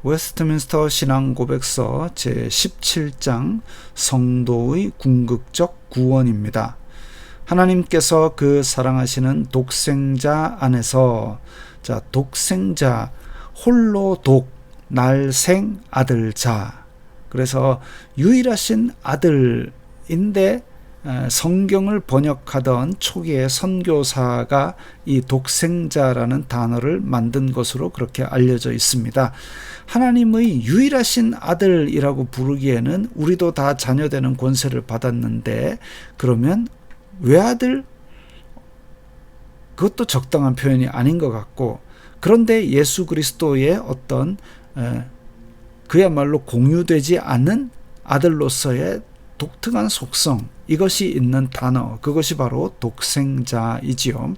웨스트민스터 신앙고백서 제17장 성도의 궁극적 구원입니다. 하나님께서 그 사랑하시는 독생자 안에서, 독생자 홀로 독 날생 아들자, 그래서 유일하신 아들인데 성경을 번역하던 초기의 선교사가 이 독생자라는 단어를 만든 것으로 그렇게 알려져 있습니다. 하나님의 유일하신 아들이라고 부르기에는 우리도 다 자녀되는 권세를 받았는데, 그러면 외아들? 그것도 적당한 표현이 아닌 것 같고, 그런데 예수 그리스도의 어떤 그야말로 공유되지 않은 아들로서의 독특한 속성, 이것이 있는 단어, 그것이 바로 독생자이지요.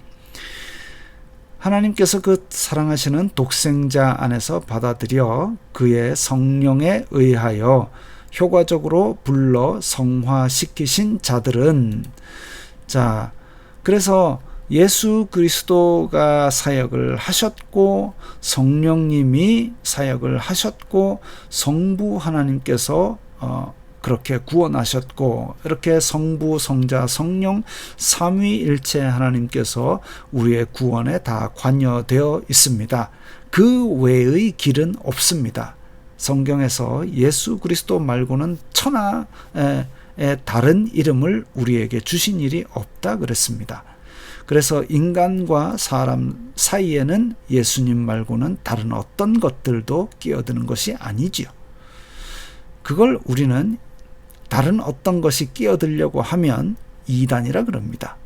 하나님께서 그 사랑하시는 독생자 안에서 받아들여 그의 성령에 의하여 효과적으로 불러 성화시키신 자들은, 그래서 예수 그리스도가 사역을 하셨고, 성령님이 사역을 하셨고, 성부 하나님께서 그렇게 구원하셨고, 이렇게 성부, 성자, 성령 삼위일체 하나님께서 우리의 구원에 다 관여되어 있습니다. 그 외의 길은 없습니다. 성경에서 예수 그리스도 말고는 천하의 다른 이름을 우리에게 주신 일이 없다 그랬습니다. 그래서 인간과 사람 사이에는 예수님 말고는 다른 어떤 것들도 끼어드는 것이 아니지요. 그걸 우리는 다른 어떤 것이 끼어들려고 하면 이단이라 그럽니다.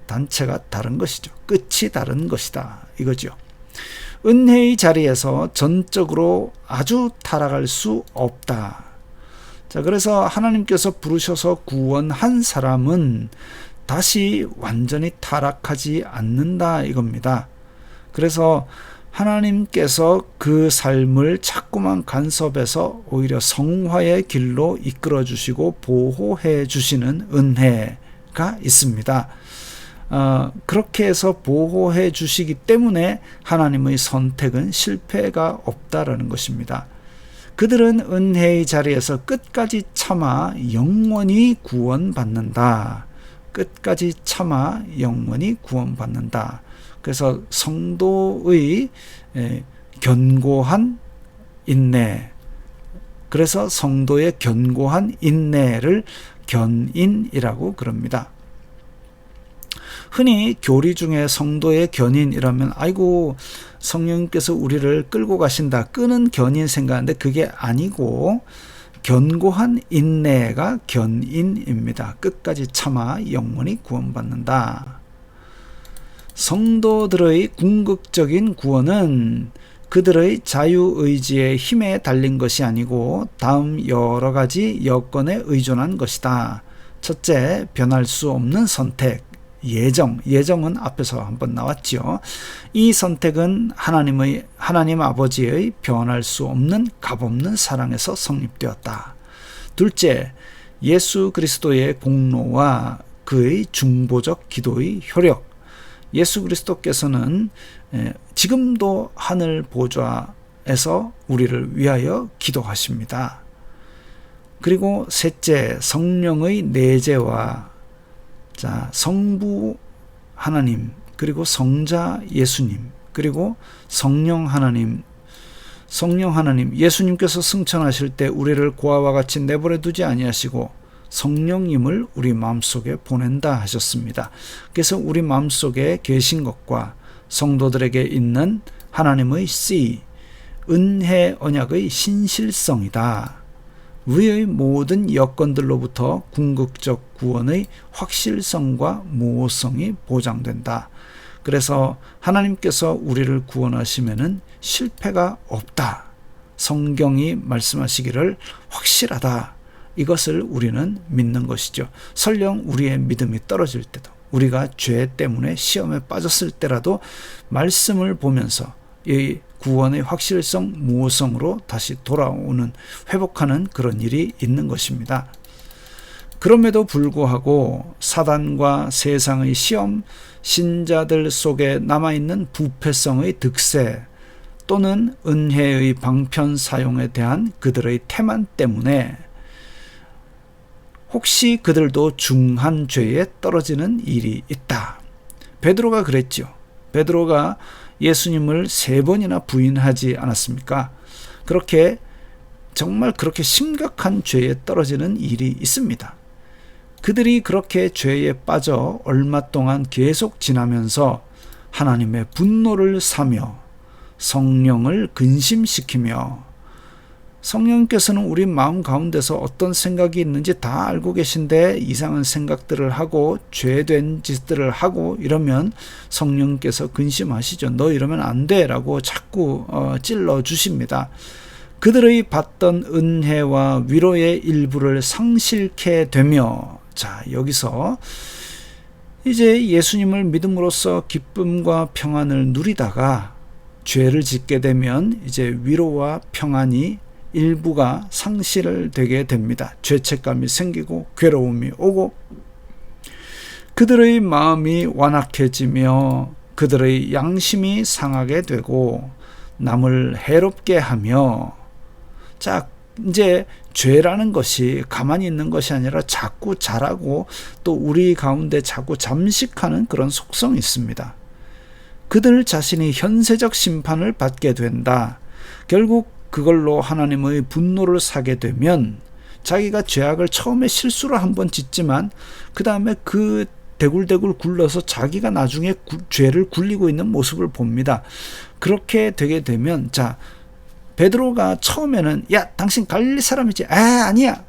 단체가 다른 것이죠. 끝이 다른 것이다, 이거죠. 은혜의 자리에서 전적으로 아주 타락할 수 없다. 그래서 하나님께서 부르셔서 구원한 사람은 다시 완전히 타락하지 않는다, 이겁니다. 그래서 하나님께서 그 삶을 자꾸만 간섭해서 오히려 성화의 길로 이끌어 주시고 보호해 주시는 은혜가 있습니다. 그렇게 해서 보호해 주시기 때문에 하나님의 선택은 실패가 없다라는 것입니다. 그들은 은혜의 자리에서 끝까지 참아 영원히 구원받는다. 끝까지 참아 영원히 구원받는다. 그래서 성도의 견고한 인내, 그래서 성도의 견고한 인내를 견인이라고 그럽니다. 흔히 교리 중에 성도의 견인이라면 아이고 성령님께서 우리를 끌고 가신다, 끄는 견인 생각하는데 그게 아니고 견고한 인내가 견인입니다. 끝까지 참아 영원히 구원받는다. 성도들의 궁극적인 구원은 그들의 자유의지의 힘에 달린 것이 아니고 다음 여러 가지 여건에 의존한 것이다. 첫째, 변할 수 없는 선택, 예정은 앞에서 한번 나왔죠. 이 선택은 하나님 아버지의 변할 수 없는 값없는 사랑에서 성립되었다. 둘째, 예수 그리스도의 공로와 그의 중보적 기도의 효력. 예수 그리스도께서는 지금도 하늘 보좌에서 우리를 위하여 기도하십니다. 그리고 셋째, 성령의 내재와 성부 하나님, 그리고 성자 예수님, 그리고 성령 하나님, 예수님께서 승천하실 때 우리를 고아와 같이 내버려 두지 아니하시고 성령님을 우리 마음속에 보낸다 하셨습니다. 그래서 우리 마음속에 계신 것과 성도들에게 있는 하나님의 씨, 은혜 언약의 신실성이다. 위의 모든 여건들로부터 궁극적 구원의 확실성과 모호성이 보장된다. 그래서 하나님께서 우리를 구원하시면은 실패가 없다. 성경이 말씀하시기를 확실하다. 이것을 우리는 믿는 것이죠. 설령 우리의 믿음이 떨어질 때도, 우리가 죄 때문에 시험에 빠졌을 때라도 말씀을 보면서 이 구원의 확실성, 모호성으로 다시 돌아오는, 회복하는 그런 일이 있는 것입니다. 그럼에도 불구하고 사단과 세상의 시험, 신자들 속에 남아있는 부패성의 득세, 또는 은혜의 방편 사용에 대한 그들의 태만 때문에 혹시 그들도 중한 죄에 떨어지는 일이 있다. 베드로가 그랬죠. 베드로가 예수님을 3번이나 부인하지 않았습니까? 정말 그렇게 심각한 죄에 떨어지는 일이 있습니다. 그들이 그렇게 죄에 빠져 얼마 동안 계속 지나면서 하나님의 분노를 사며 성령을 근심시키며, 성령께서는 우리 마음 가운데서 어떤 생각이 있는지 다 알고 계신데 이상한 생각들을 하고 죄된 짓들을 하고 이러면 성령께서 근심하시죠. 너 이러면 안 돼 라고 자꾸 찔러 주십니다. 그들의 받던 은혜와 위로의 일부를 상실케 되며, 자, 여기서 이제 예수님을 믿음으로써 기쁨과 평안을 누리다가 죄를 짓게 되면 이제 위로와 평안이 일부가 상실되게 됩니다. 죄책감이 생기고 괴로움이 오고 그들의 마음이 완악해지며 그들의 양심이 상하게 되고 남을 해롭게 하며, 자, 이제 죄라는 것이 가만히 있는 것이 아니라 자꾸 자라고 또 우리 가운데 자꾸 잠식하는 그런 속성이 있습니다. 그들 자신이 현세적 심판을 받게 된다. 결국 그걸로 하나님의 분노를 사게 되면 자기가 죄악을 처음에 실수로 한번 짓지만 그 다음에 그 대굴대굴 굴러서 자기가 나중에 죄를 굴리고 있는 모습을 봅니다. 그렇게 되게 되면, 자, 베드로가 처음에는 야, 당신 갈릴리 사람이지? 아니야.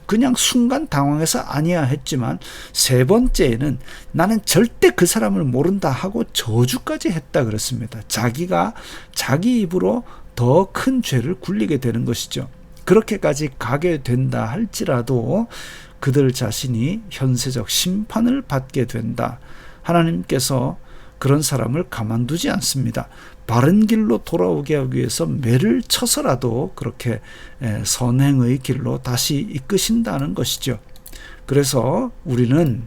그냥 순간 당황해서 아니야 했지만 3번째에는 나는 절대 그 사람을 모른다 하고 저주까지 했다 그랬습니다. 자기가 자기 입으로 더 큰 죄를 굴리게 되는 것이죠. 그렇게까지 가게 된다 할지라도 그들 자신이 현세적 심판을 받게 된다. 하나님께서 그런 사람을 가만두지 않습니다. 바른 길로 돌아오게 하기 위해서 매를 쳐서라도 그렇게 선행의 길로 다시 이끄신다는 것이죠. 그래서 우리는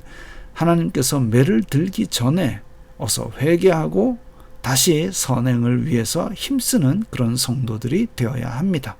하나님께서 매를 들기 전에 어서 회개하고 다시 선행을 위해서 힘쓰는 그런 성도들이 되어야 합니다.